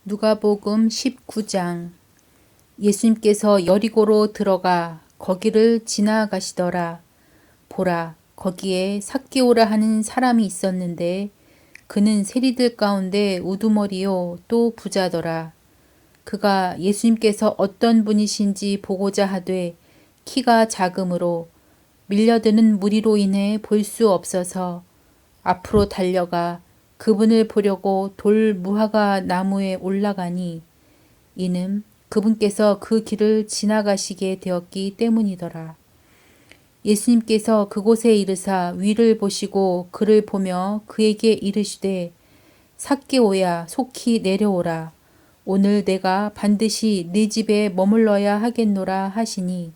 누가복음 19장. 예수님께서 여리고로 들어가 거기를 지나가시더라. 보라, 거기에 삭개오라 하는 사람이 있었는데 그는 세리들 가운데 우두머리요 또 부자더라. 그가 예수님께서 어떤 분이신지 보고자 하되 키가 작음으로 밀려드는 무리로 인해 볼 수 없어서 앞으로 달려가 그분을 보려고 돌 무화과 나무에 올라가니 이는 그분께서 그 길을 지나가시게 되었기 때문이더라. 예수님께서 그곳에 이르사 위를 보시고 그를 보며 그에게 이르시되 삭개오야 속히 내려오라. 오늘 내가 반드시 네 집에 머물러야 하겠노라 하시니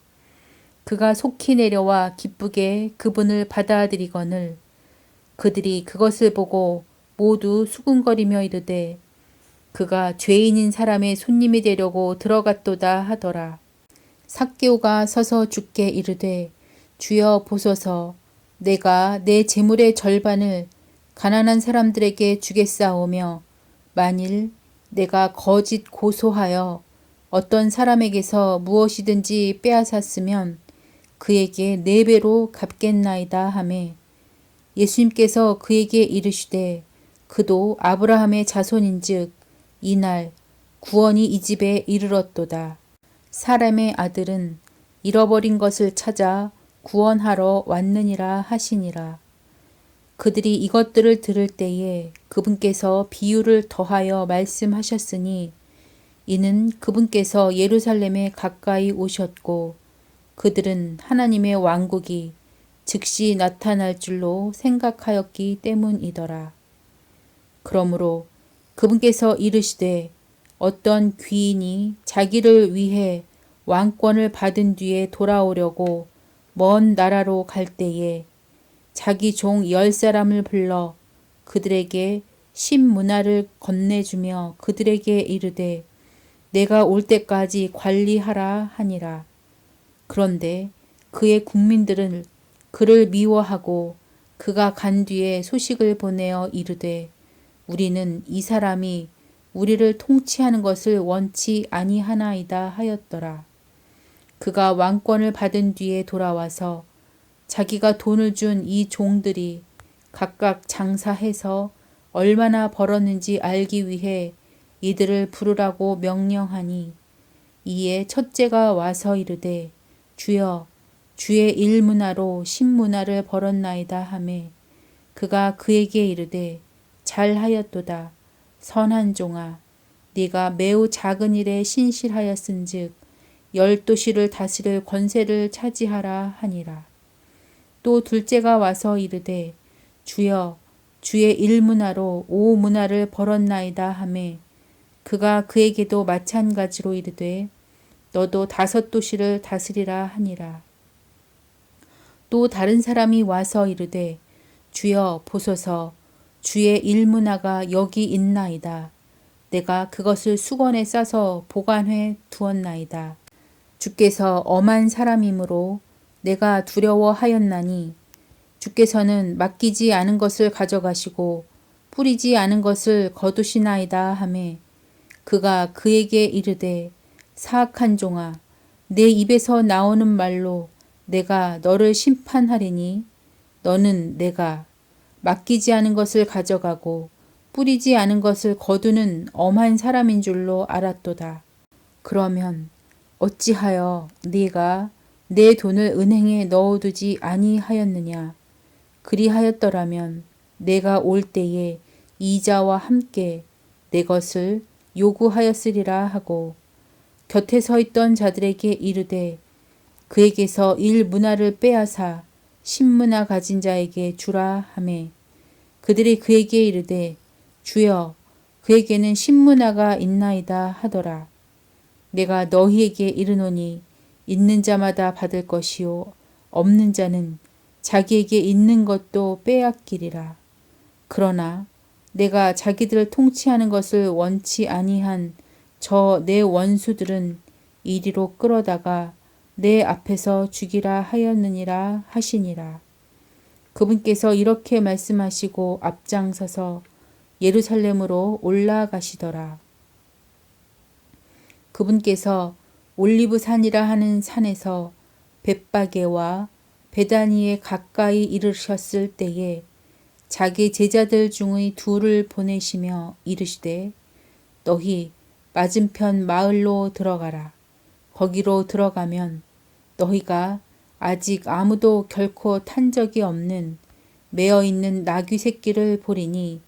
그가 속히 내려와 기쁘게 그분을 받아들이거늘 그들이 그것을 보고 모두 수군거리며 이르되 그가 죄인인 사람의 손님이 되려고 들어갔도다 하더라. 삭개오가 서서 주께 이르되 주여 보소서 내가 내 재물의 절반을 가난한 사람들에게 주겠사오며 만일 내가 거짓 고소하여 어떤 사람에게서 무엇이든지 빼앗았으면 그에게 4배로 갚겠나이다 하매 예수님께서 그에게 이르시되 그도 아브라함의 자손인즉 이날 구원이 이 집에 이르렀도다. 사람의 아들은 잃어버린 것을 찾아 구원하러 왔느니라 하시니라. 그들이 이것들을 들을 때에 그분께서 비유를 더하여 말씀하셨으니 이는 그분께서 예루살렘에 가까이 오셨고 그들은 하나님의 왕국이 즉시 나타날 줄로 생각하였기 때문이더라. 그러므로 그분께서 이르시되 어떤 귀인이 자기를 위해 왕권을 받은 뒤에 돌아오려고 먼 나라로 갈 때에 자기 종 10사람을 불러 그들에게 10문화를 건네주며 그들에게 이르되 내가 올 때까지 관리하라 하니라. 그런데 그의 국민들은 그를 미워하고 그가 간 뒤에 소식을 보내어 이르되 우리는 이 사람이 우리를 통치하는 것을 원치 아니하나이다 하였더라. 그가 왕권을 받은 뒤에 돌아와서 자기가 돈을 준 이 종들이 각각 장사해서 얼마나 벌었는지 알기 위해 이들을 부르라고 명령하니 이에 첫째가 와서 이르되 주여 주의 1문화로 10문화를 벌었나이다 하매 그가 그에게 이르되 잘하였도다. 선한 종아 네가 매우 작은 일에 신실하였은즉 10도시를 다스릴 권세를 차지하라 하니라. 또 둘째가 와서 이르되 주여 주의 1문화로 5문화를 벌었나이다 하매 그가 그에게도 마찬가지로 이르되 너도 5도시를 다스리라 하니라. 또 다른 사람이 와서 이르되 주여 보소서 주의 1문화가 여기 있나이다. 내가 그것을 수건에 싸서 보관해 두었나이다. 주께서 엄한 사람이므로 내가 두려워하였나니 주께서는 맡기지 않은 것을 가져가시고 뿌리지 않은 것을 거두시나이다 하매 그가 그에게 이르되 사악한 종아 내 입에서 나오는 말로 내가 너를 심판하리니 너는 내가 맡기지 않은 것을 가져가고 뿌리지 않은 것을 거두는 엄한 사람인 줄로 알았도다. 그러면 어찌하여 네가 내 돈을 은행에 넣어두지 아니하였느냐? 그리하였더라면 내가 올 때에 이자와 함께 내 것을 요구하였으리라 하고 곁에 서 있던 자들에게 이르되 그에게서 1문화를 빼앗아 10문화 가진 자에게 주라 하매 그들이 그에게 이르되 주여 그에게는 10문화가 있나이다 하더라. 내가 너희에게 이르노니 있는 자마다 받을 것이요 없는 자는 자기에게 있는 것도 빼앗기리라. 그러나 내가 자기들을 통치하는 것을 원치 아니한 저 내 원수들은 이리로 끌어다가 내 앞에서 죽이라 하였느니라 하시니라. 그분께서 이렇게 말씀하시고 앞장서서 예루살렘으로 올라가시더라. 그분께서 올리브산이라 하는 산에서 벳바게와 베다니에 가까이 이르셨을 때에 자기 제자들 중의 둘을 보내시며 이르시되 너희 맞은편 마을로 들어가라. 거기로 들어가면 너희가 아직 아무도 결코 탄 적이 없는 매어 있는 나귀 새끼를 보리니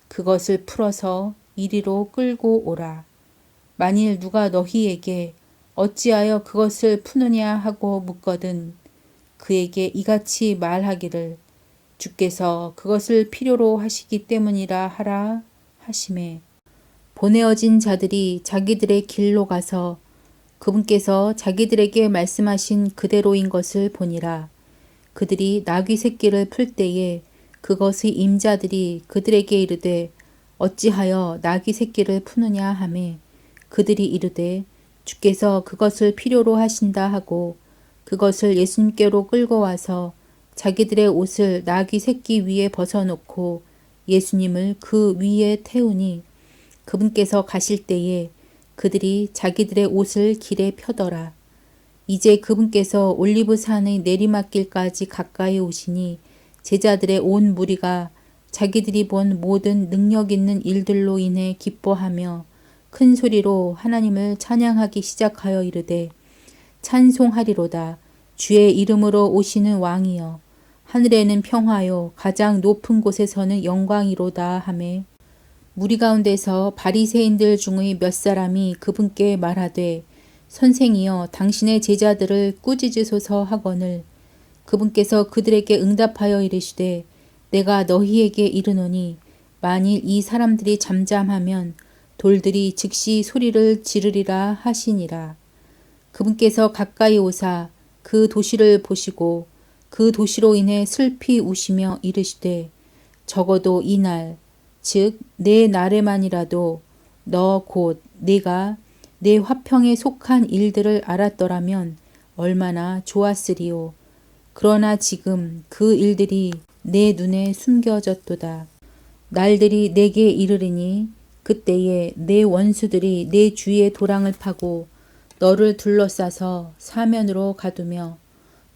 그것을 풀어서 이리로 끌고 오라. 만일 누가 너희에게 어찌하여 그것을 푸느냐 하고 묻거든 그에게 이같이 말하기를 주께서 그것을 필요로 하시기 때문이라 하라 하시매 보내어진 자들이 자기들의 길로 가서 그분께서 자기들에게 말씀하신 그대로인 것을 보니라. 그들이 나귀 새끼를 풀 때에 그것의 임자들이 그들에게 이르되 어찌하여 나귀 새끼를 푸느냐 하매 그들이 이르되 주께서 그것을 필요로 하신다 하고 그것을 예수님께로 끌고 와서 자기들의 옷을 나귀 새끼 위에 벗어놓고 예수님을 그 위에 태우니 그분께서 가실 때에 그들이 자기들의 옷을 길에 펴더라. 이제 그분께서 올리브산의 내리막길까지 가까이 오시니 제자들의 온 무리가 자기들이 본 모든 능력 있는 일들로 인해 기뻐하며 큰 소리로 하나님을 찬양하기 시작하여 이르되 찬송하리로다. 주의 이름으로 오시는 왕이여 하늘에는 평화요 가장 높은 곳에서는 영광이로다 하매 무리 가운데서 바리새인들 중의 몇 사람이 그분께 말하되 선생이여 당신의 제자들을 꾸짖으소서 하거늘 그분께서 그들에게 응답하여 이르시되 내가 너희에게 이르노니 만일 이 사람들이 잠잠하면 돌들이 즉시 소리를 지르리라 하시니라. 그분께서 가까이 오사 그 도시를 보시고 그 도시로 인해 슬피 우시며 이르시되 적어도 이날 즉 내 날에만이라도 너 곧 네가 내 화평에 속한 일들을 알았더라면 얼마나 좋았으리요. 그러나 지금 그 일들이 내 눈에 숨겨졌도다. 날들이 내게 이르리니 그때에 내 원수들이 내 주위에 도랑을 파고 너를 둘러싸서 사면으로 가두며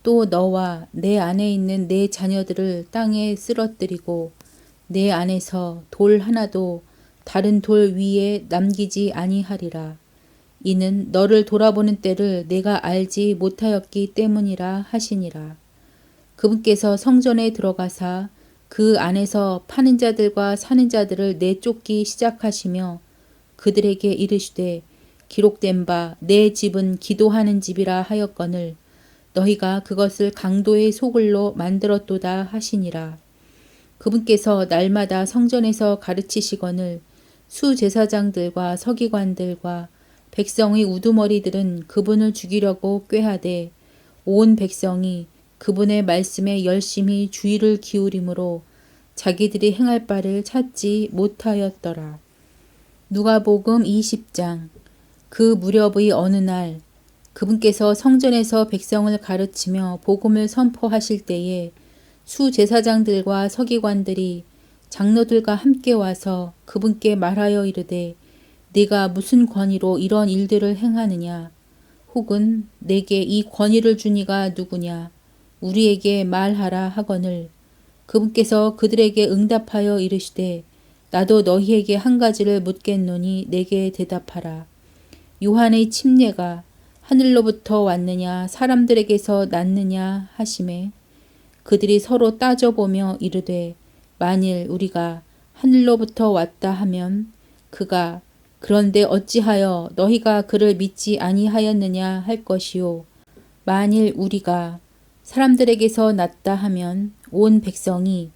또 너와 내 안에 있는 내 자녀들을 땅에 쓰러뜨리고 내 안에서 돌 하나도 다른 돌 위에 남기지 아니하리라. 이는 너를 돌아보는 때를 내가 알지 못하였기 때문이라 하시니라. 그분께서 성전에 들어가사 그 안에서 파는 자들과 사는 자들을 내쫓기 시작하시며 그들에게 이르시되 기록된 바 내 집은 기도하는 집이라 하였거늘 너희가 그것을 강도의 소굴로 만들었도다 하시니라. 그분께서 날마다 성전에서 가르치시거늘 수제사장들과 서기관들과 백성의 우두머리들은 그분을 죽이려고 꾀하되 온 백성이 그분의 말씀에 열심히 주의를 기울이므로 자기들이 행할 바를 찾지 못하였더라. 누가복음 20장. 그 무렵의 어느 날 그분께서 성전에서 백성을 가르치며 복음을 선포하실 때에 수제사장들과 서기관들이 장로들과 함께 와서 그분께 말하여 이르되 네가 무슨 권위로 이런 일들을 행하느냐 혹은 내게 이 권위를 준 이가 누구냐 우리에게 말하라 하거늘 그분께서 그들에게 응답하여 이르시되 나도 너희에게 한 가지를 묻겠노니 내게 대답하라. 요한의 침례가 하늘로부터 왔느냐 사람들에게서 났느냐 하시매 그들이 서로 따져보며 이르되 만일 우리가 하늘로부터 왔다 하면 그가 그런데 어찌하여 너희가 그를 믿지 아니하였느냐 할 것이요 만일 우리가 사람들에게서 났다 하면 온 백성이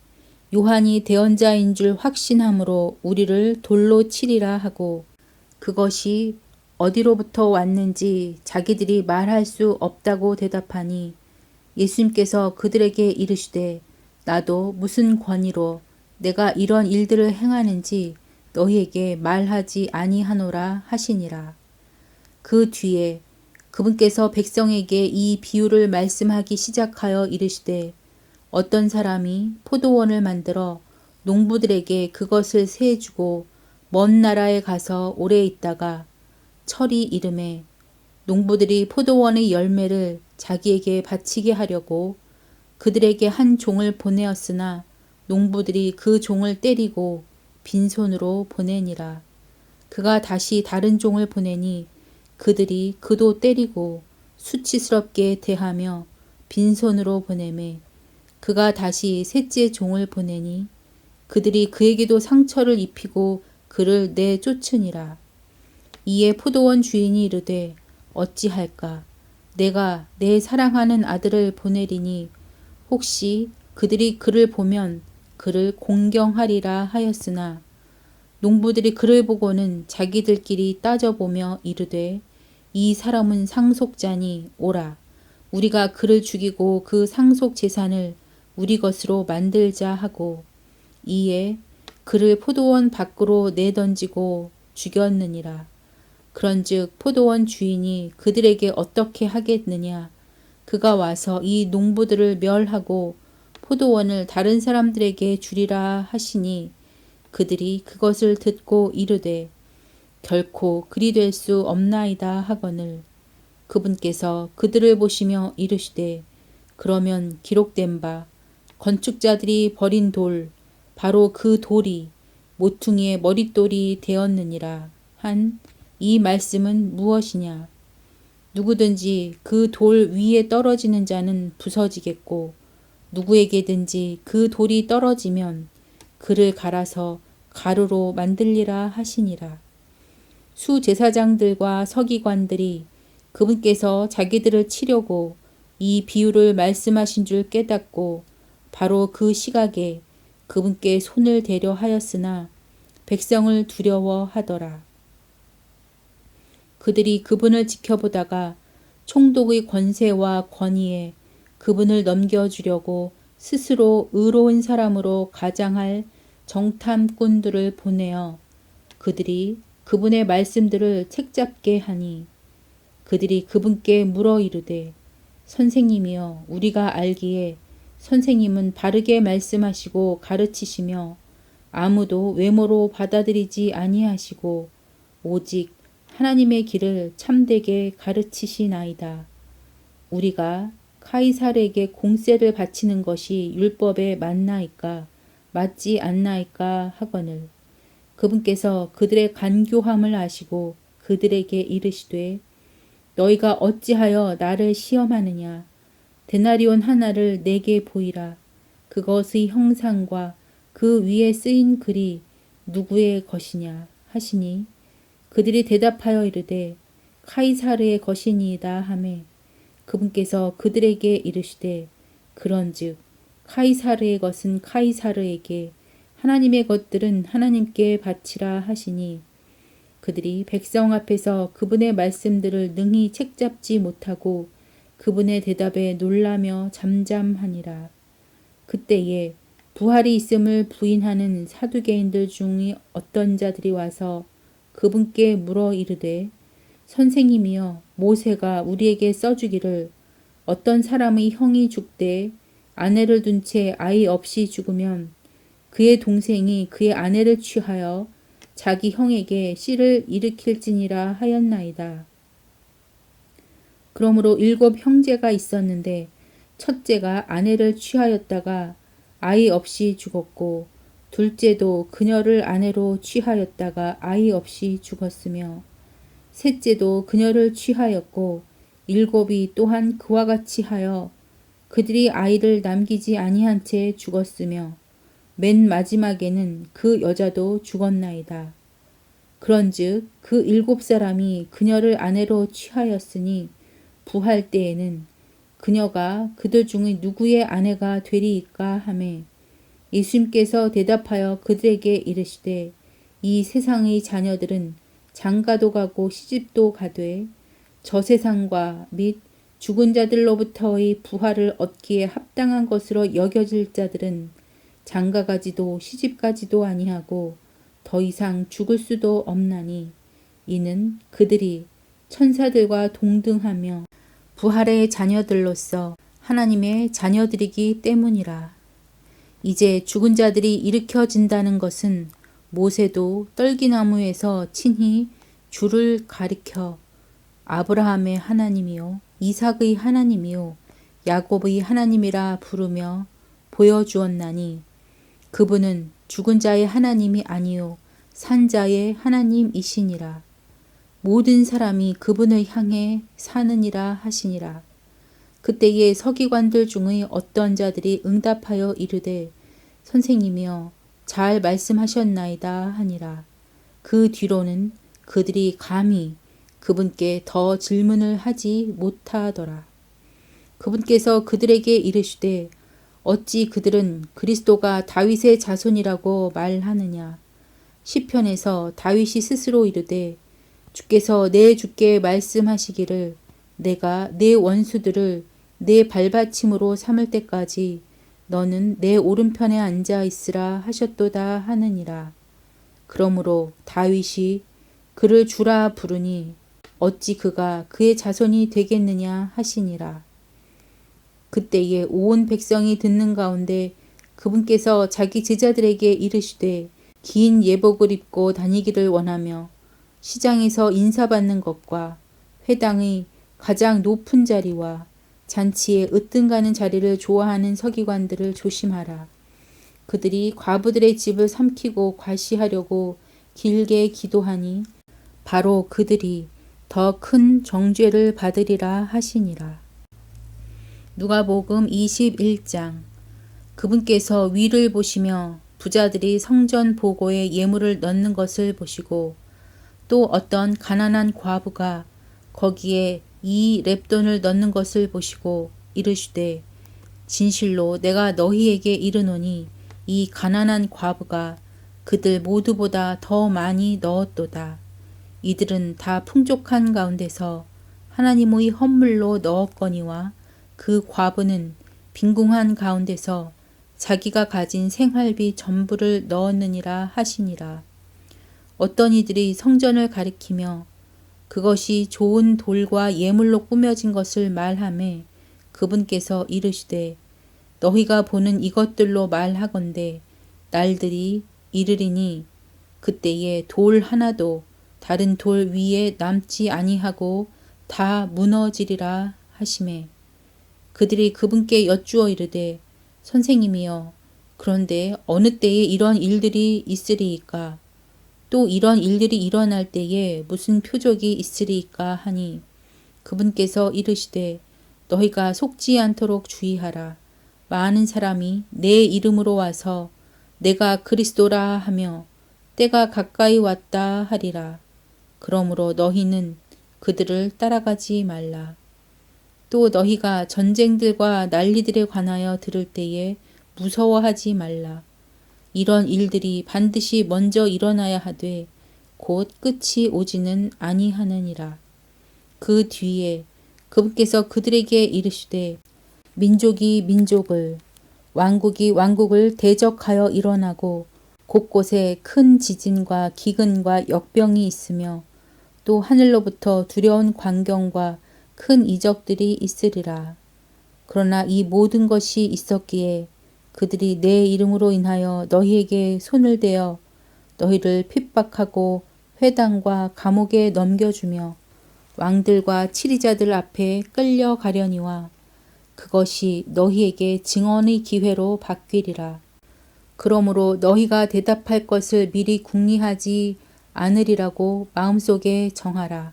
요한이 대언자인 줄 확신함으로 우리를 돌로 치리라 하고 그것이 어디로부터 왔는지 자기들이 말할 수 없다고 대답하니 예수님께서 그들에게 이르시되 나도 무슨 권위로 내가 이런 일들을 행하는지 너희에게 말하지 아니하노라 하시니라. 그 뒤에 그분께서 백성에게 이 비유를 말씀하기 시작하여 이르시되 어떤 사람이 포도원을 만들어 농부들에게 그것을 세주고 먼 나라에 가서 오래 있다가 철이 이르매 농부들이 포도원의 열매를 자기에게 바치게 하려고 그들에게 한 종을 보내었으나 농부들이 그 종을 때리고 빈손으로 보내니라. 그가 다시 다른 종을 보내니 그들이 그도 때리고 수치스럽게 대하며 빈손으로 보내매 그가 다시 셋째 종을 보내니 그들이 그에게도 상처를 입히고 그를 내쫓으니라. 이에 포도원 주인이 이르되 어찌할까? 내가 내 사랑하는 아들을 보내리니 혹시 그들이 그를 보면 그를 공경하리라 하였으나 농부들이 그를 보고는 자기들끼리 따져보며 이르되 이 사람은 상속자니 오라. 우리가 그를 죽이고 그 상속 재산을 우리 것으로 만들자 하고 이에 그를 포도원 밖으로 내던지고 죽였느니라. 그런즉 포도원 주인이 그들에게 어떻게 하겠느냐. 그가 와서 이 농부들을 멸하고 포도원을 다른 사람들에게 주리라 하시니 그들이 그것을 듣고 이르되 결코 그리 될 수 없나이다 하거늘 그분께서 그들을 보시며 이르시되 그러면 기록된 바 건축자들이 버린 돌 바로 그 돌이 모퉁이의 머릿돌이 되었느니라 한 이 말씀은 무엇이냐. 누구든지 그 돌 위에 떨어지는 자는 부서지겠고 누구에게든지 그 돌이 떨어지면 그를 갈아서 가루로 만들리라 하시니라. 수제사장들과 서기관들이 그분께서 자기들을 치려고 이 비유를 말씀하신 줄 깨닫고 바로 그 시각에 그분께 손을 대려 하였으나 백성을 두려워하더라. 그들이 그분을 지켜보다가 총독의 권세와 권위에 그분을 넘겨주려고 스스로 의로운 사람으로 가장할 정탐꾼들을 보내어 그들이 그분의 말씀들을 책잡게 하니 그들이 그분께 물어 이르되 선생님이여 우리가 알기에 선생님은 바르게 말씀하시고 가르치시며 아무도 외모로 받아들이지 아니하시고 오직 하나님의 길을 참되게 가르치시나이다. 우리가 카이사르에게 공세를 바치는 것이 율법에 맞나이까 맞지 않나이까 하거늘 그분께서 그들의 간교함을 아시고 그들에게 이르시되 너희가 어찌하여 나를 시험하느냐. 데나리온 하나를 내게 보이라. 그것의 형상과 그 위에 쓰인 글이 누구의 것이냐 하시니 그들이 대답하여 이르되 카이사르의 것이니이다 하매 그분께서 그들에게 이르시되 그런즉 카이사르의 것은 카이사르에게 하나님의 것들은 하나님께 바치라 하시니 그들이 백성 앞에서 그분의 말씀들을 능히 책잡지 못하고 그분의 대답에 놀라며 잠잠하니라. 그때에 부활이 있음을 부인하는 사두개인들 중의 어떤 자들이 와서 그분께 물어 이르되 선생님이여 모세가 우리에게 써주기를 어떤 사람의 형이 죽되 아내를 둔 채 아이 없이 죽으면 그의 동생이 그의 아내를 취하여 자기 형에게 씨를 일으킬지니라 하였나이다. 그러므로 7 형제가 있었는데 첫째가 아내를 취하였다가 아이 없이 죽었고 둘째도 그녀를 아내로 취하였다가 아이 없이 죽었으며 셋째도 그녀를 취하였고 7이 또한 그와 같이 하여 그들이 아이를 남기지 아니한 채 죽었으며 맨 마지막에는 그 여자도 죽었나이다. 그런즉 그 7사람이 그녀를 아내로 취하였으니 부할 때에는 그녀가 그들 중의 누구의 아내가 되리이까 하매 예수님께서 대답하여 그들에게 이르시되 이 세상의 자녀들은 장가도 가고 시집도 가되 저 세상과 및 죽은 자들로부터의 부활을 얻기에 합당한 것으로 여겨질 자들은 장가가지도 시집가지도 아니하고 더 이상 죽을 수도 없나니 이는 그들이 천사들과 동등하며 부활의 자녀들로서 하나님의 자녀들이기 때문이라. 이제 죽은 자들이 일으켜진다는 것은 모세도 떨기나무에서 친히 주를 가리켜 아브라함의 하나님이요 이삭의 하나님이요 야곱의 하나님이라 부르며 보여주었나니 그분은 죽은 자의 하나님이 아니요 산 자의 하나님이시니라. 모든 사람이 그분을 향해 사느니라 하시니라. 그때에 서기관들 중의 어떤 자들이 응답하여 이르되 선생님이여 잘 말씀하셨나이다 하니라. 그 뒤로는 그들이 감히 그분께 더 질문을 하지 못하더라. 그분께서 그들에게 이르시되 어찌 그들은 그리스도가 다윗의 자손이라고 말하느냐. 시편에서 다윗이 스스로 이르되 주께서 내 주께 말씀하시기를 내가 내 원수들을 내 발받침으로 삼을 때까지 너는 내 오른편에 앉아 있으라 하셨도다 하느니라. 그러므로 다윗이 그를 주라 부르니 어찌 그가 그의 자손이 되겠느냐 하시니라. 그때에 온 백성이 듣는 가운데 그분께서 자기 제자들에게 이르시되 긴 예복을 입고 다니기를 원하며 시장에서 인사받는 것과 회당의 가장 높은 자리와 잔치에 으뜸가는 자리를 좋아하는 서기관들을 조심하라. 그들이 과부들의 집을 삼키고 과시하려고 길게 기도하니 바로 그들이 더 큰 정죄를 받으리라 하시니라. 누가복음 21장. 그분께서 위를 보시며 부자들이 성전 보고에 예물을 넣는 것을 보시고 또 어떤 가난한 과부가 거기에 2렙돈을 넣는 것을 보시고 이르시되 진실로 내가 너희에게 이르노니 이 가난한 과부가 그들 모두보다 더 많이 넣었도다. 이들은 다 풍족한 가운데서 하나님의 헌물로 넣었거니와 그 과부는 빈궁한 가운데서 자기가 가진 생활비 전부를 넣었느니라 하시니라. 어떤 이들이 성전을 가리키며 그것이 좋은 돌과 예물로 꾸며진 것을 말하매 그분께서 이르시되 너희가 보는 이것들로 말하건대 날들이 이르리니 그때에 돌 하나도 다른 돌 위에 남지 아니하고 다 무너지리라 하시매 그들이 그분께 여쭈어 이르되 선생님이여 그런데 어느 때에 이런 일들이 있으리이까 또 이런 일들이 일어날 때에 무슨 표적이 있으리이까 하니 그분께서 이르시되 너희가 속지 않도록 주의하라. 많은 사람이 내 이름으로 와서 내가 그리스도라 하며 때가 가까이 왔다 하리라. 그러므로 너희는 그들을 따라가지 말라. 또 너희가 전쟁들과 난리들에 관하여 들을 때에 무서워하지 말라. 이런 일들이 반드시 먼저 일어나야 하되 곧 끝이 오지는 아니하느니라. 그 뒤에 그분께서 그들에게 이르시되 민족이 민족을 왕국이 왕국을 대적하여 일어나고 곳곳에 큰 지진과 기근과 역병이 있으며 또 하늘로부터 두려운 광경과 큰 이적들이 있으리라. 그러나 이 모든 것이 있었기에 그들이 내 이름으로 인하여 너희에게 손을 대어 너희를 핍박하고 회당과 감옥에 넘겨주며 왕들과 치리자들 앞에 끌려가려니와 그것이 너희에게 증언의 기회로 바뀌리라. 그러므로 너희가 대답할 것을 미리 궁리하지 않으리라고 마음속에 정하라.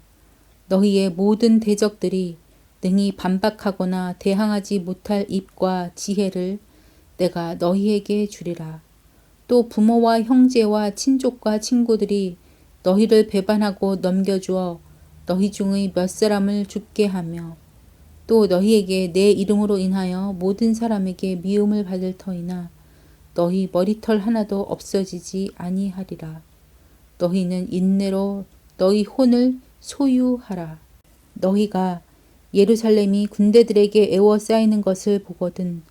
너희의 모든 대적들이 능히 반박하거나 대항하지 못할 입과 지혜를 내가 너희에게 주리라. 또 부모와 형제와 친족과 친구들이 너희를 배반하고 넘겨주어 너희 중의 몇 사람을 죽게 하며 또 너희에게 내 이름으로 인하여 모든 사람에게 미움을 받을 터이나 너희 머리털 하나도 없어지지 아니하리라. 너희는 인내로 너희 혼을 소유하라. 너희가 예루살렘이 군대들에게 에워싸이는 것을 보거든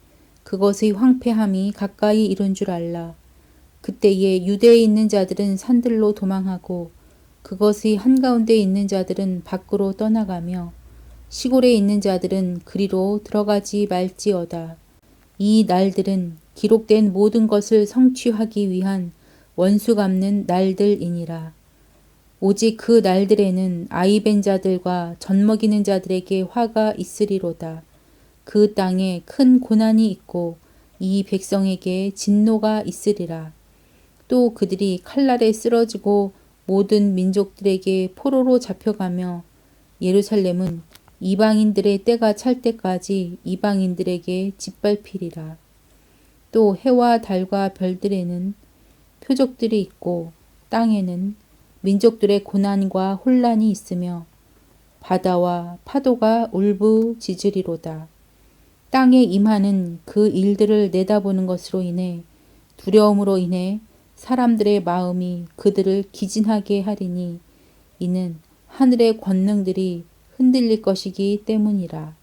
그것의 황폐함이 가까이 이른 줄 알라. 그때에 유대에 있는 자들은 산들로 도망하고 그것의 한가운데 있는 자들은 밖으로 떠나가며 시골에 있는 자들은 그리로 들어가지 말지어다. 이 날들은 기록된 모든 것을 성취하기 위한 원수 갚는 날들이니라. 오직 그 날들에는 아이벤 자들과 젖먹이는 자들에게 화가 있으리로다. 그 땅에 큰 고난이 있고 이 백성에게 진노가 있으리라. 또 그들이 칼날에 쓰러지고 모든 민족들에게 포로로 잡혀가며 예루살렘은 이방인들의 때가 찰 때까지 이방인들에게 짓밟히리라. 또 해와 달과 별들에는 표적들이 있고 땅에는 민족들의 고난과 혼란이 있으며 바다와 파도가 울부짖으리로다. 땅에 임하는 그 일들을 내다보는 것으로 인해 두려움으로 인해 사람들의 마음이 그들을 기진하게 하리니 이는 하늘의 권능들이 흔들릴 것이기 때문이라.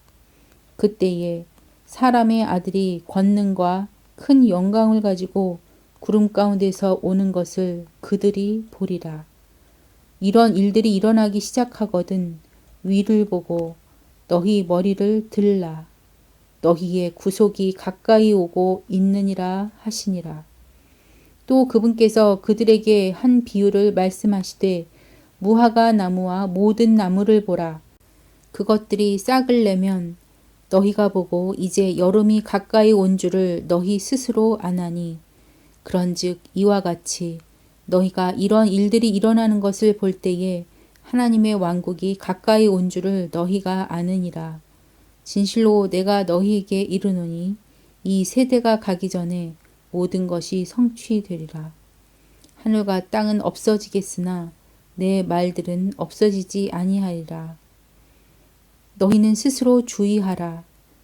그때에 사람의 아들이 권능과 큰 영광을 가지고 구름 가운데서 오는 것을 그들이 보리라. 이런 일들이 일어나기 시작하거든 위를 보고 너희 머리를 들라. 너희의 구속이 가까이 오고 있느니라 하시니라. 또 그분께서 그들에게 한 비유를 말씀하시되 무화과 나무와 모든 나무를 보라. 그것들이 싹을 내면 너희가 보고 이제 여름이 가까이 온 줄을 너희 스스로 아나니 그런즉 이와 같이 너희가 이런 일들이 일어나는 것을 볼 때에 하나님의 왕국이 가까이 온 줄을 너희가 아느니라. 진실로 내가 너희에게 이르노니 이 세대가 가기 전에 모든 것이 성취되리라. 하늘과 땅은 없어지겠으나 내 말들은 없어지지 아니하리라. 너희는 스스로 주의하라.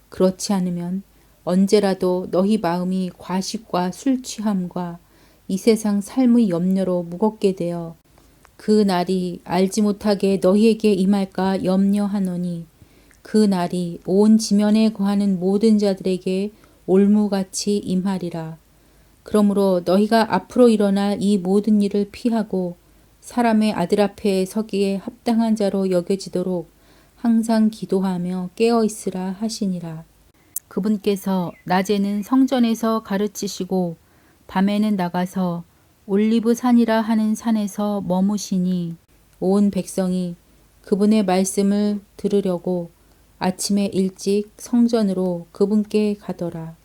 그렇지 않으면 언제라도 너희 마음이 과식과 술 취함과 이 세상 삶의 염려로 무겁게 되어 그 날이 알지 못하게 너희에게 임할까 염려하노니 그 날이 온 지면에 거하는 모든 자들에게 올무같이 임하리라. 그러므로 너희가 앞으로 일어날 이 모든 일을 피하고 사람의 아들 앞에 서기에 합당한 자로 여겨지도록 항상 기도하며 깨어 있으라 하시니라. 그분께서 낮에는 성전에서 가르치시고 밤에는 나가서 올리브 산이라 하는 산에서 머무시니 온 백성이 그분의 말씀을 들으려고 아침에 일찍 성전으로 그분께 가더라.